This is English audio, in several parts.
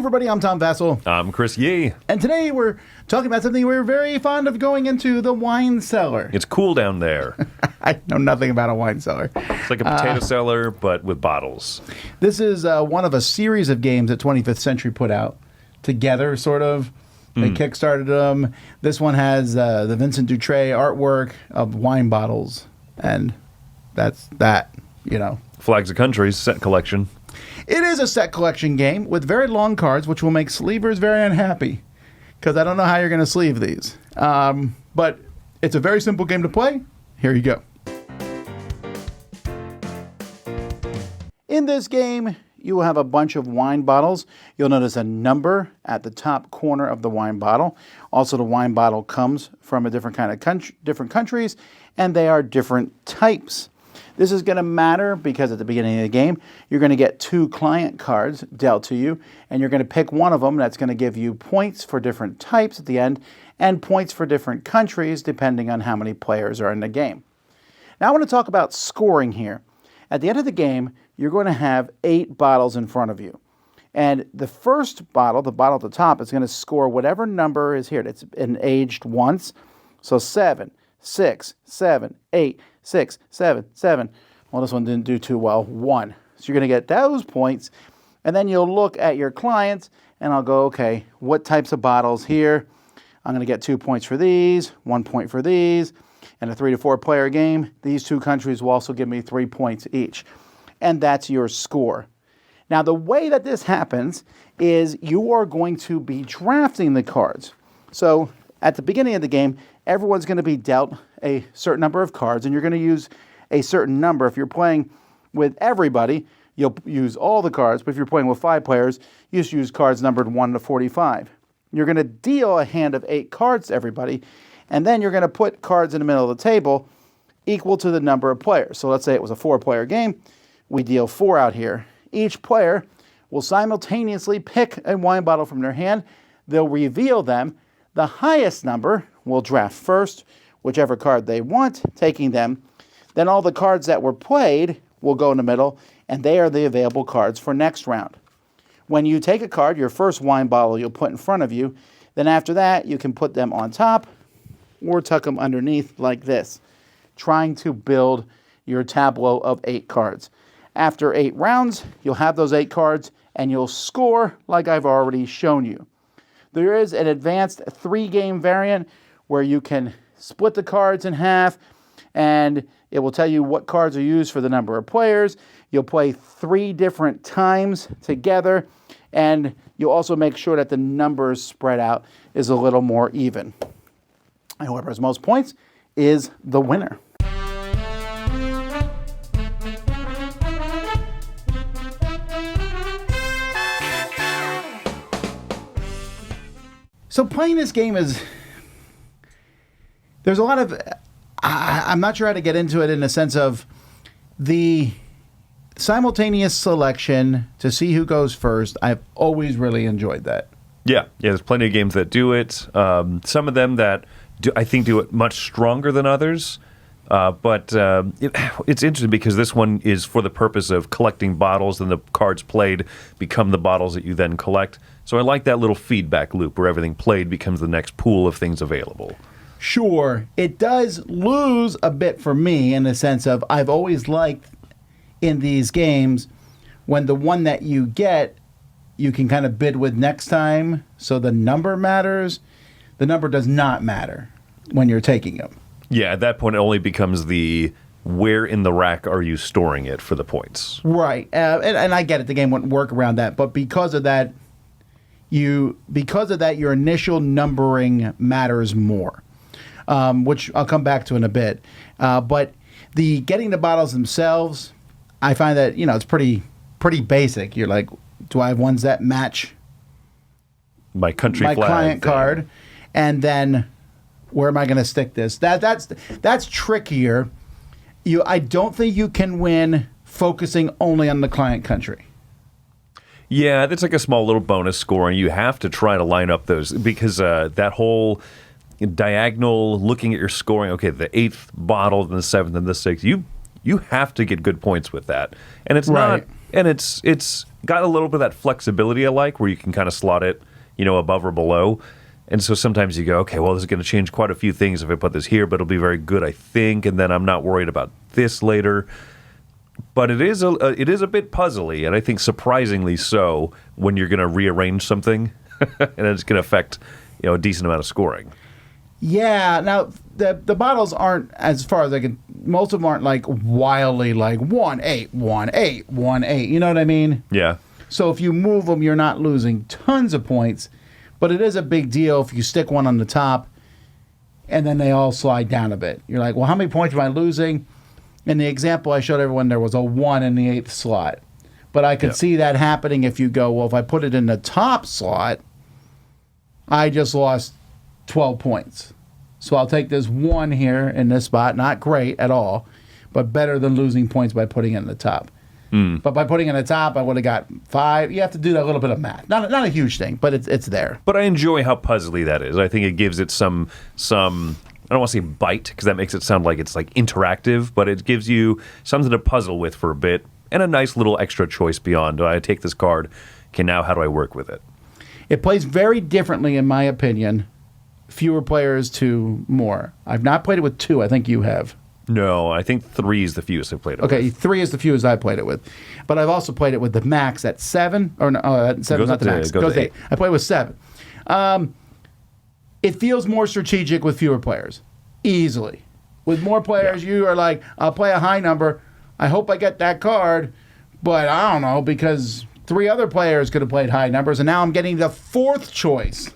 everybody, I'm Tom Vassell. I'm Chris Yee. And today we're talking about something we're very fond of going into, the wine cellar. It's cool down there. I know nothing about a wine cellar. It's like a potato cellar, but with bottles. This is one of a series of games that 25th Century put out together, sort of. They kickstarted them. This one has the Vincent Dutray artwork of wine bottles, and that's that, you know. Flags of Countries, set collection. It is a set collection game with very long cards, which will make sleevers very unhappy, because I don't know how you're going to sleeve these. But it's a very simple game to play. Here you go. In this game, you will have a bunch of wine bottles. You'll notice a number at the top corner of the wine bottle. Also, the wine bottle comes from a different kind of different countries, and they are different types. This is going to matter because at the beginning of the game, you're going to get 2 client cards dealt to you, and you're going to pick one of them that's going to give you points for different types at the end and points for different countries depending on how many players are in the game. Now I want to talk about scoring here. At the end of the game, you're going to have 8 bottles in front of you. And the first bottle, the bottle at the top, is going to score whatever number is here. It's been aged once. So 7, 6, 7, 8, 6, 7, 7. Well, this one didn't do too well. 1. So you're going to get those points. And then you'll look at your clients, and I'll go, okay, what types of bottles here? I'm going to get 2 points for these, 1 point for these. In a 3 to 4 player game, these 2 countries will also give me 3 points each. And that's your score. Now, the way that this happens is you are going to be drafting the cards. So at the beginning of the game, everyone's going to be dealt a certain number of cards, and you're going to use a certain number. If you're playing with everybody, you'll use all the cards, but if you're playing with 5 players, you just use cards numbered 1 to 45. You're going to deal a hand of 8 cards to everybody, and then you're going to put cards in the middle of the table equal to the number of players. So let's say it was a 4-player game. We deal 4 out here. Each player will simultaneously pick a wine bottle from their hand. They'll reveal them. The highest number will draft first, whichever card they want, taking them. Then all the cards that were played will go in the middle, and they are the available cards for next round. When you take a card, your first wine bottle you'll put in front of you. Then after that, you can put them on top or tuck them underneath like this, trying to build your tableau of 8 cards. After 8 rounds, you'll have those 8 cards, and you'll score like I've already shown you. There is an advanced 3-game variant where you can split the cards in half, and it will tell you what cards are used for the number of players. You'll play 3 different times together, and you'll also make sure that the numbers spread out is a little more even. And whoever has most points is the winner. So playing this game there's a lot of, I'm not sure how to get into it in the sense of the simultaneous selection to see who goes first. I've always really enjoyed that. Yeah, there's plenty of games that do it. Some of them that I think do it much stronger than others. But it's interesting because this one is for the purpose of collecting bottles, and the cards played become the bottles that you then collect. So I like that little feedback loop where everything played becomes the next pool of things available. Sure. It does lose a bit for me in the sense of I've always liked in these games when the one that you get, you can kind of bid with next time. So the number matters. The number does not matter when you're taking them. Yeah, at that point it only becomes the where in the rack are you storing it for the points. Right. And I get it. The game wouldn't work around that. But because of that, your initial numbering matters more, which I'll come back to in a bit. But getting the bottles themselves, I find that, it's pretty basic. You're like, do I have ones that match my country my flag client thing. card? And then where am I going to stick this? That's trickier. I don't think you can win focusing only on the client country. Yeah, that's like a small little bonus score, and you have to try to line up those because that whole diagonal looking at your scoring, okay, the 8th bottle, then the 7th, and the 6th, you have to get good points with that. And it's Right. and it's got a little bit of that flexibility I like, where you can kind of slot it, above or below. And so sometimes you go, okay, well, this is going to change quite a few things if I put this here, but it'll be very good, I think, and then I'm not worried about this later. But it is a bit puzzly, and I think surprisingly so, when you're going to rearrange something, and it's going to affect a decent amount of scoring. Yeah. Now the bottles aren't, as far as I can. Most of them aren't like wildly like 1-8, 1-8, 1-8. You know what I mean? Yeah. So if you move them, you're not losing tons of points, but it is a big deal if you stick one on the top, and then they all slide down a bit. You're like, well, how many points am I losing? In the example I showed everyone, there was a 1 in the 8th slot. But I could see that happening if you go, well, if I put it in the top slot, I just lost 12 points. So I'll take this 1 here in this spot. Not great at all, but better than losing points by putting it in the top. But by putting it in the top, I would have got 5. You have to do that little bit of math. Not a huge thing, but it's there. But I enjoy how puzzly that is. I think it gives it some I don't want to say bite, because that makes it sound like it's like interactive, but it gives you something to puzzle with for a bit, and a nice little extra choice beyond. I take this card. Okay, now how do I work with it? It plays very differently, in my opinion. Fewer players to more. I've not played it with 2. I think you have. No, I think 3 is the fewest I've played it with. Okay, 3 is the fewest I played it with. But I've also played it with the max at 7. Or no, 7 is not the max. It goes to 8. I played with 7. It feels more strategic with fewer players. Easily. With more players, you are like, I'll play a high number. I hope I get that card. But I don't know, because 3 other players could have played high numbers, and now I'm getting the 4th choice.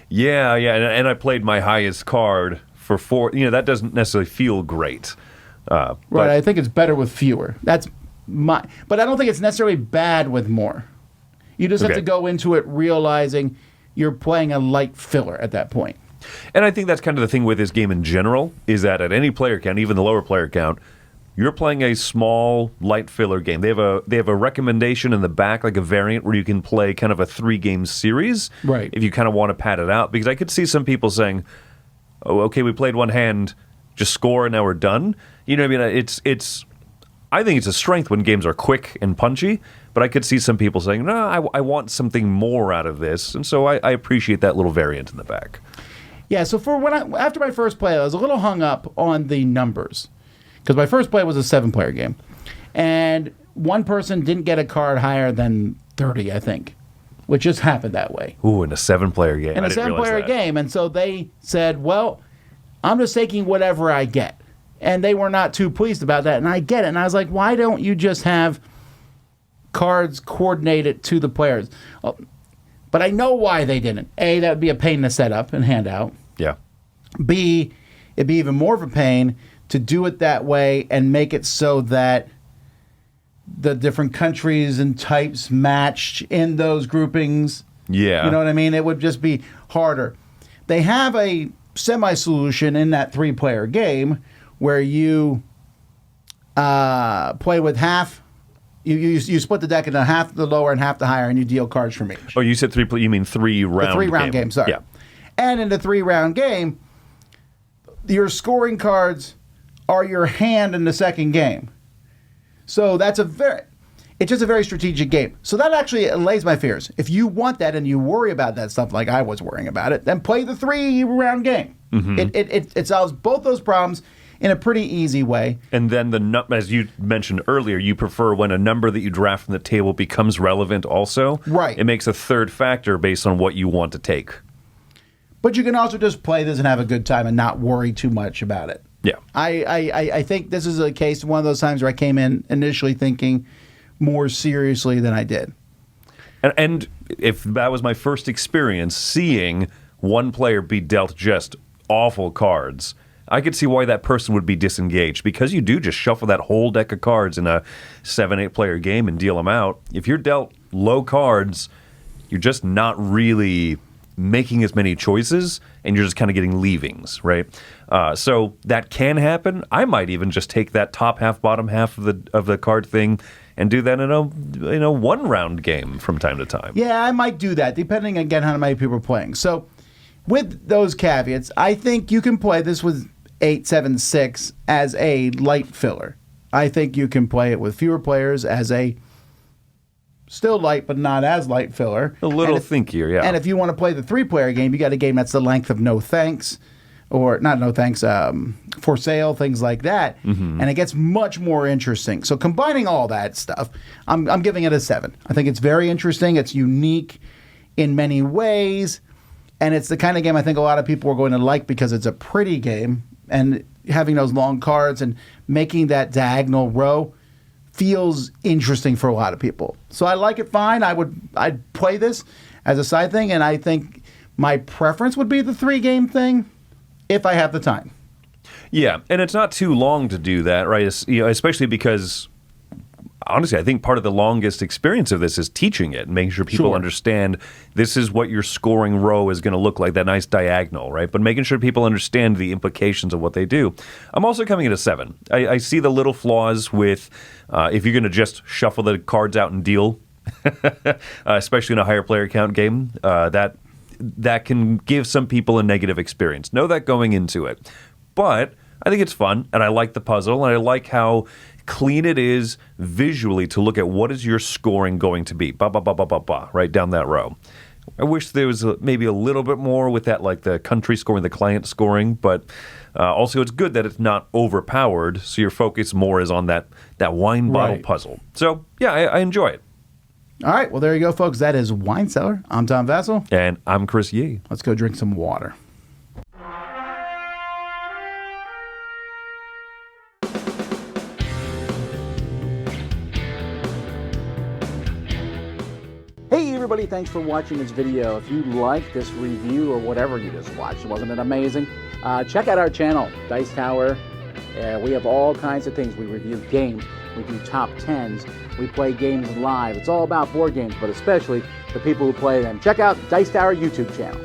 Yeah, and I played my highest card for 4. That doesn't necessarily feel great. Right, I think it's better with fewer. But I don't think it's necessarily bad with more. You just have to go into it realizing you're playing a light filler at that point. And I think that's kind of the thing with this game in general, is that at any player count, even the lower player count, you're playing a small, light filler game. They have a recommendation in the back, like a variant, where you can play kind of a 3-game series, right? If you kind of want to pad it out. Because I could see some people saying, "Oh, okay, we played one hand, just score, and now we're done." You know what I mean? I think it's a strength when games are quick and punchy, but I could see some people saying, "No, I want something more out of this," and so I appreciate that little variant in the back. Yeah. So after my first play, I was a little hung up on the numbers. Because my first play was a 7-player game. And one person didn't get a card higher than 30, I think. Which just happened that way. Ooh, in a 7-player game. In a 7-player game. And so they said, well, I'm just taking whatever I get. And they were not too pleased about that. And I get it. And I was like, why don't you just have cards coordinated to the players? But I know why they didn't. A, that would be a pain to set up and hand out. Yeah. B, it'd be even more of a pain to do it that way and make it so that the different countries and types matched in those groupings. Yeah. You know what I mean? It would just be harder. They have a semi-solution in that 3-player game where you play with half. You split the deck into half the lower and half the higher, and you deal cards from each. Oh, you said 3. You mean 3-round? The 3-round game. Sorry. Yeah. And in the 3-round game, your scoring cards are your hand in the second game. So it's just a very strategic game. So that actually allays my fears. If you want that and you worry about that stuff like I was worrying about it, then play the 3-round game. Mm-hmm. It solves both those problems in a pretty easy way. And then as you mentioned earlier, you prefer when a number that you draft from the table becomes relevant also. Right. It makes a third factor based on what you want to take. But you can also just play this and have a good time and not worry too much about it. Yeah. I think this is a case, one of those times where I came in initially thinking more seriously than I did. And if that was my first experience seeing one player be dealt just awful cards, I could see why that person would be disengaged, because you do just shuffle that whole deck of cards in a 7-8 player game and deal them out. If you're dealt low cards, you're just not really making as many choices, and you're just kind of getting leavings, right? So that can happen. I might even just take that top half, bottom half of the card thing and do that in a 1-round game from time to time. Yeah, I might do that, depending, again, how many people are playing. So with those caveats, I think you can play this with 8, 7, 6 as a light filler. I think you can play it with fewer players as a Still light, but not as light filler. A little thinkier, yeah. And if you want to play the 3-player game, you got a game that's the length of No Thanks, or not No Thanks, For Sale, things like that. And it gets much more interesting. So combining all that stuff, I'm giving it a 7. I think it's very interesting. It's unique in many ways. And it's the kind of game I think a lot of people are going to like because it's a pretty game. And having those long cards and making that diagonal row feels interesting for a lot of people. So I like it fine. I'd play this as a side thing. And I think my preference would be the 3-game thing if I have the time. Yeah, and it's not too long to do that, right? Especially because, honestly, I think part of the longest experience of this is teaching it and making sure people understand this is what your scoring row is going to look like, that nice diagonal, right? But making sure people understand the implications of what they do. I'm also coming at a 7. I see the little flaws with if you're going to just shuffle the cards out and deal, especially in a higher player count game, that can give some people a negative experience. Know that going into it. But I think it's fun, and I like the puzzle, and I like how clean it is visually to look at what is your scoring going to be, right down that row. I wish there was maybe a little bit more with that, like the country scoring, the client scoring, but also it's good that it's not overpowered, so your focus more is on that wine bottle puzzle. So, yeah, I enjoy it. All right, well, there you go, folks. That is Wine Cellar. I'm Tom Vassell. And I'm Chris Yee. Let's go drink some water. Hey everybody, thanks for watching this video. If you like this review or whatever you just watched, wasn't it amazing? Check out our channel, Dice Tower. We have all kinds of things. We review games, we do top 10s, we play games live. It's all about board games, but especially the people who play them. Check out Dice Tower YouTube channel.